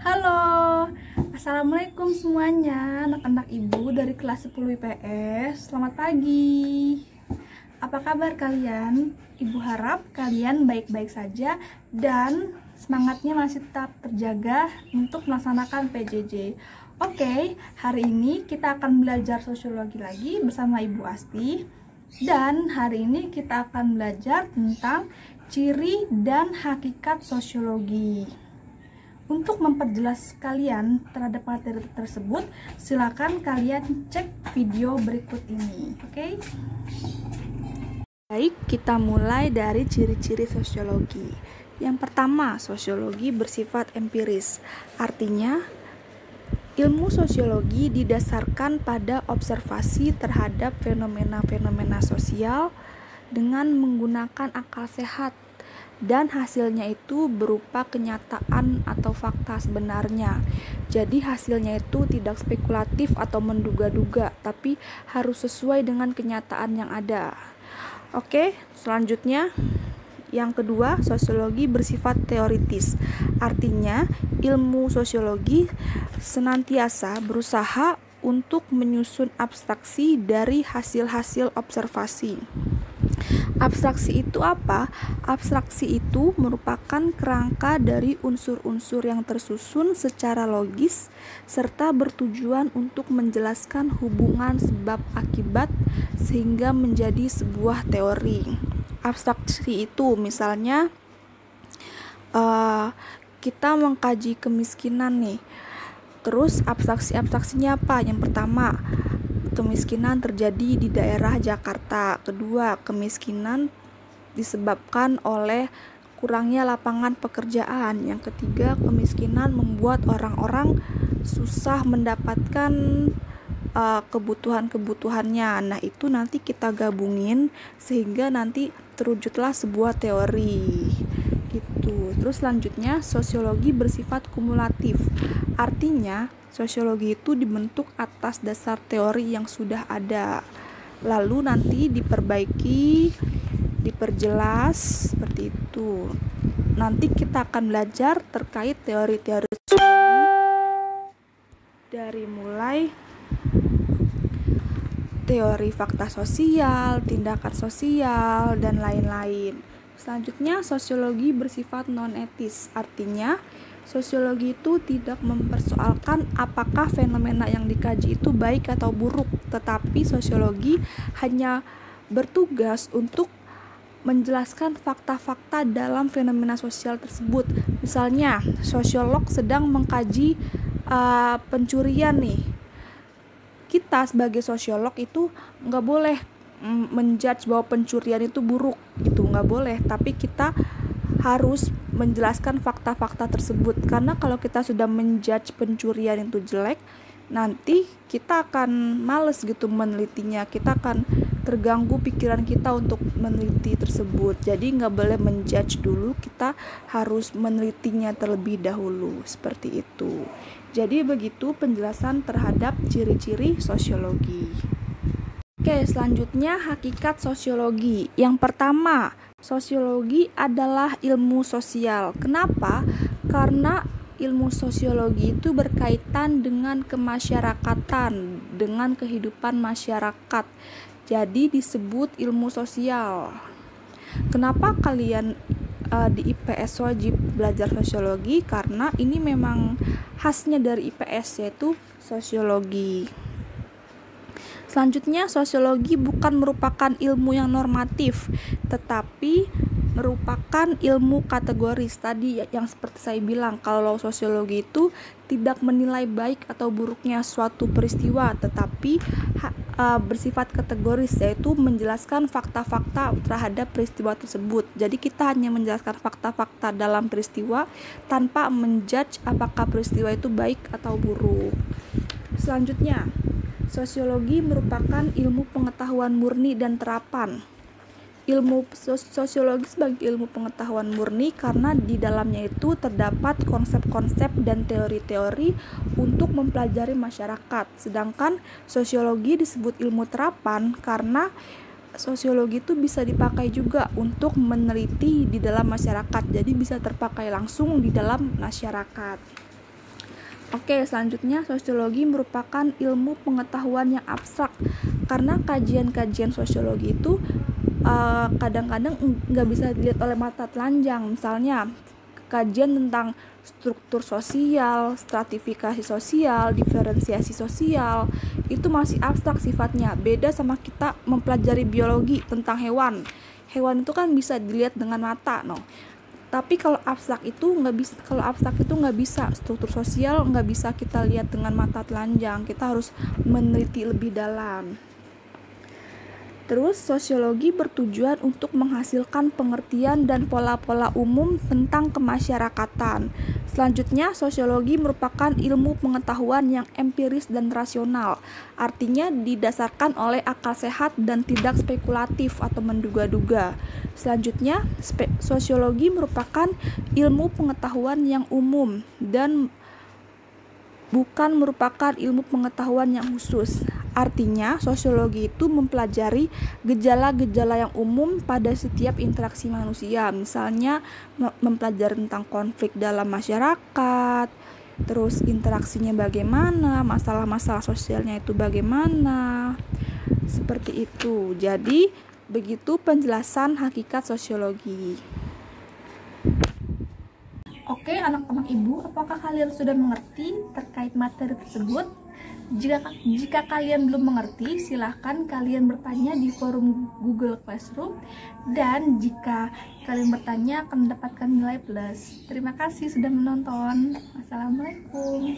Halo, Assalamualaikum semuanya, anak-anak ibu dari kelas 10 IPS. Selamat pagi. Apa kabar kalian? Ibu harap kalian baik-baik saja dan semangatnya masih tetap terjaga untuk melaksanakan PJJ. Oke, hari ini kita akan belajar sosiologi lagi bersama Ibu Asti. Dan hari ini kita akan belajar tentang ciri dan hakikat sosiologi. Untuk memperjelas kalian terhadap materi tersebut, silakan kalian cek video berikut ini. Oke? Baik, kita mulai dari ciri-ciri sosiologi. Yang pertama, sosiologi bersifat empiris. Artinya, ilmu sosiologi didasarkan pada observasi terhadap fenomena-fenomena sosial dengan menggunakan akal sehat, dan hasilnya itu berupa kenyataan atau fakta sebenarnya. Jadi hasilnya itu tidak spekulatif atau menduga-duga, tapi harus sesuai dengan kenyataan yang ada. Oke, selanjutnya yang kedua, sosiologi bersifat teoritis. Artinya, ilmu sosiologi senantiasa berusaha untuk menyusun abstraksi dari hasil-hasil observasi. Abstraksi itu apa? Abstraksi itu merupakan kerangka dari unsur-unsur yang tersusun secara logis serta bertujuan untuk menjelaskan hubungan sebab akibat sehingga menjadi sebuah teori. Abstraksi itu misalnya kita mengkaji kemiskinan nih. Terus abstraksinya apa? Yang pertama, kemiskinan terjadi di daerah Jakarta. Kedua, kemiskinan disebabkan oleh kurangnya lapangan pekerjaan. Yang ketiga, kemiskinan membuat orang-orang susah mendapatkan kebutuhan-kebutuhannya. Nah, itu nanti kita gabungin sehingga nanti terwujudlah sebuah teori. Gitu. Terus selanjutnya, sosiologi bersifat kumulatif. Artinya, sosiologi itu dibentuk atas dasar teori yang sudah ada, lalu nanti diperbaiki, diperjelas, seperti itu. Nanti kita akan belajar terkait teori-teori sosiologi dari mulai teori fakta sosial, tindakan sosial, dan lain-lain. Selanjutnya, sosiologi bersifat non-etis. Artinya, sosiologi itu tidak mempersoalkan apakah fenomena yang dikaji itu baik atau buruk, tetapi sosiologi hanya bertugas untuk menjelaskan fakta-fakta dalam fenomena sosial tersebut. Misalnya, sosiolog sedang mengkaji pencurian nih. Kita sebagai sosiolog itu nggak boleh menjudge bahwa pencurian itu buruk, gitu, nggak boleh. Tapi kita harus menjelaskan fakta-fakta tersebut, karena kalau kita sudah menjudge pencurian itu jelek, nanti kita akan males gitu menelitinya, kita akan terganggu pikiran kita untuk meneliti tersebut. Jadi nggak boleh menjudge dulu, kita harus menelitinya terlebih dahulu, seperti itu. Jadi begitu penjelasan terhadap ciri-ciri sosiologi. Oke, selanjutnya hakikat sosiologi. Yang pertama, sosiologi adalah ilmu sosial. Kenapa? Karena ilmu sosiologi itu berkaitan dengan kemasyarakatan, dengan kehidupan masyarakat. Jadi disebut ilmu sosial. Kenapa kalian di IPS wajib belajar sosiologi? Karena ini memang khasnya dari IPS, yaitu sosiologi. Selanjutnya, sosiologi bukan merupakan ilmu yang normatif, tetapi merupakan ilmu kategoris. Tadi yang seperti saya bilang, kalau sosiologi itu tidak menilai baik atau buruknya suatu peristiwa, tetapi bersifat kategoris, yaitu menjelaskan fakta-fakta terhadap peristiwa tersebut. Jadi kita hanya menjelaskan fakta-fakta dalam peristiwa tanpa menjudge apakah peristiwa itu baik atau buruk. Selanjutnya, sosiologi merupakan ilmu pengetahuan murni dan terapan. Ilmu sosiologi sebagai ilmu pengetahuan murni karena di dalamnya itu terdapat konsep-konsep dan teori-teori untuk mempelajari masyarakat. Sedangkan sosiologi disebut ilmu terapan karena sosiologi itu bisa dipakai juga untuk meneliti di dalam masyarakat. Jadi bisa terpakai langsung di dalam masyarakat. Oke, selanjutnya sosiologi merupakan ilmu pengetahuan yang abstrak karena kajian-kajian sosiologi itu kadang-kadang nggak bisa dilihat oleh mata telanjang. Misalnya kajian tentang struktur sosial, stratifikasi sosial, diferensiasi sosial, itu masih abstrak sifatnya. Beda sama kita mempelajari biologi tentang hewan. Hewan itu kan bisa dilihat dengan mata, no. Tapi kalau abstrak itu nggak bisa, struktur sosial nggak bisa kita lihat dengan mata telanjang. Kita harus meneliti lebih dalam. Terus, sosiologi bertujuan untuk menghasilkan pengertian dan pola-pola umum tentang kemasyarakatan. Selanjutnya, sosiologi merupakan ilmu pengetahuan yang empiris dan rasional. Artinya didasarkan oleh akal sehat dan tidak spekulatif atau menduga-duga. Selanjutnya, sosiologi merupakan ilmu pengetahuan yang umum dan bukan merupakan ilmu pengetahuan yang khusus. Artinya, sosiologi itu mempelajari gejala-gejala yang umum pada setiap interaksi manusia. Misalnya, mempelajari tentang konflik dalam masyarakat, terus interaksinya bagaimana, masalah-masalah sosialnya itu bagaimana. Seperti itu. Jadi, begitu penjelasan hakikat sosiologi. Oke, anak-anak ibu, apakah kalian sudah mengerti terkait materi tersebut? Jika kalian belum mengerti, silahkan kalian bertanya di forum Google Classroom, dan jika kalian bertanya akan mendapatkan nilai plus. Terima kasih sudah menonton. Assalamualaikum.